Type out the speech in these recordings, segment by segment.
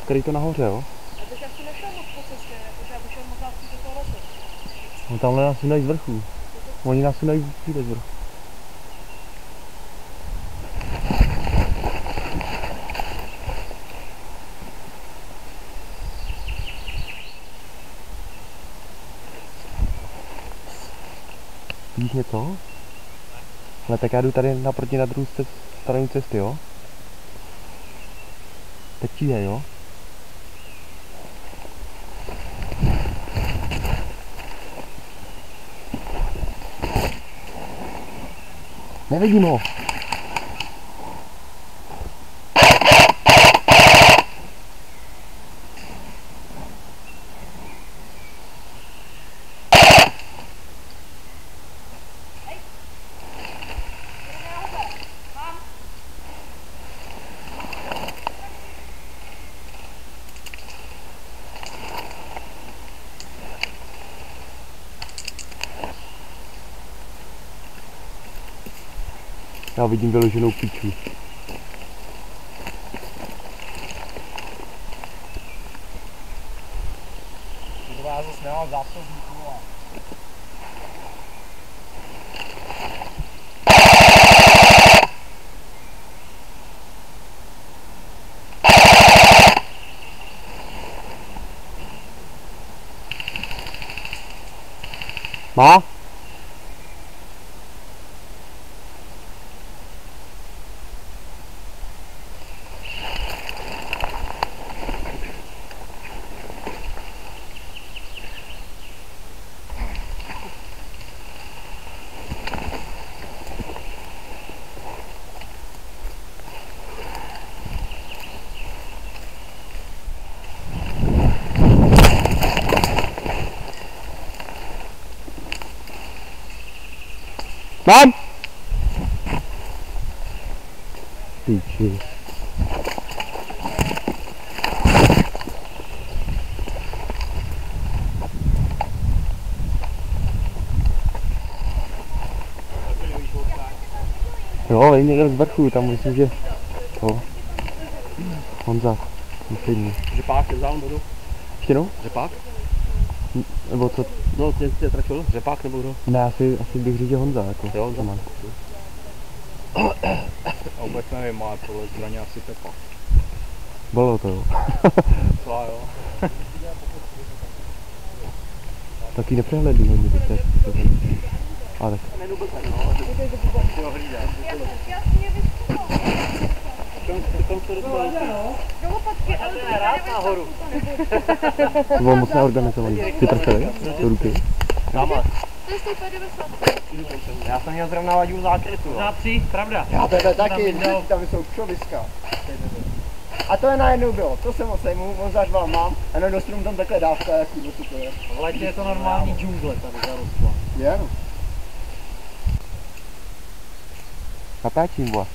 Který to nahoře, jo? A teď asi nešel moc po cestě, jakože já bych šel možná do toho lesa. No tamhle nás sundají z vrchu. Oni nás sundají z vrchu. Víš něco? Ale tak já jdu tady naproti na druhou stranu cesty, jo? Teď je, jo? Nevidím ho. Já vidím vyloženou píču. Já zase nemám zásobníků a... Má? Mám! Píči. Jo, vím někde z vrchu, tam myslím, že to Honza, myslím. Řepák je vzal vodu. Ještě jednou? Řepák? Nebo co? No, tě tračil? Řepák nebo kdo? Ne, asi bych říct, že Honza, jako. Jo, Honza. Roman. A vůbec nevím, ale podle zbraně asi Pepa. Bylo to, jo. Celá jo. Taky nepřehledný hodně teď. Ale tak. To bylo moc neorganizovaný. Ty trfili? Do ruky? Dáma. Já jsem měl zrovna vadívu zákrytu. Zápří, pravda. Já tebe taky, tam jsou křoviska. A to je najednou bylo, to jsem osejmu, on zařval mám, a najednou strom tam takhle dávka, jaký to super je. V létě je to normální džungle tady zarostla. Je no. Natáčím vás.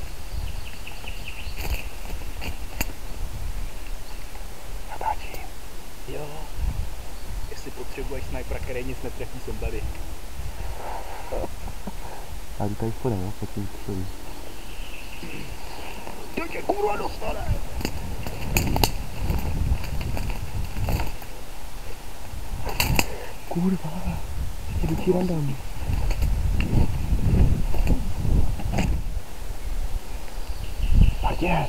Natáčím. Jo. Jestli potřebuješ snajpera, který nic netrefí, jsem tady. Já jdu tady spodem, jo, počím křoví. To tě kurva dostane! Kurva, jdu ti randám. Martě!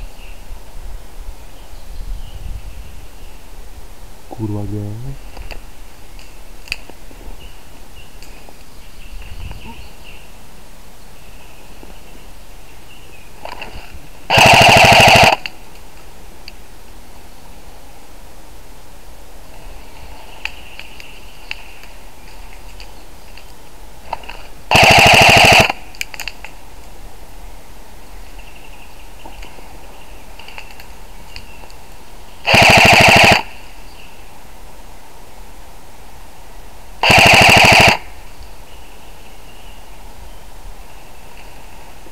Kurva, kde?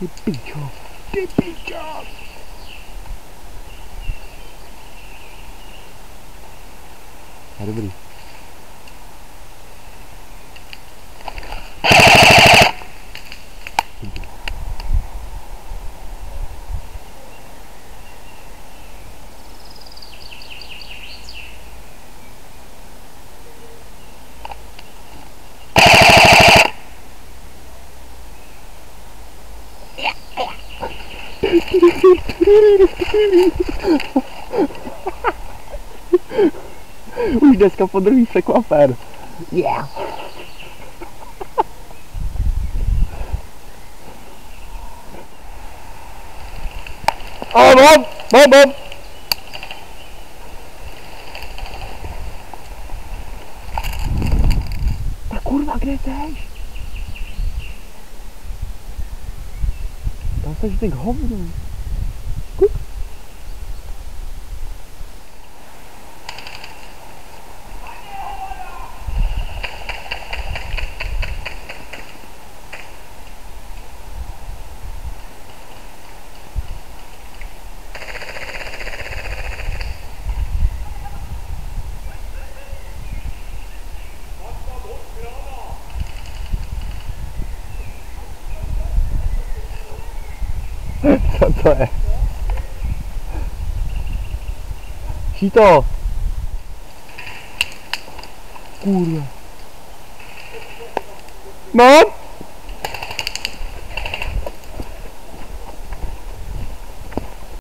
Ty pičo. Ty pičo! A dobrý. Už dneska po druhý překvapen. Yeah. Mám. A kurva, kde seš? Tam seš ty k hovnu. Kuk. Co to je? Šíto! Kurva. Mám?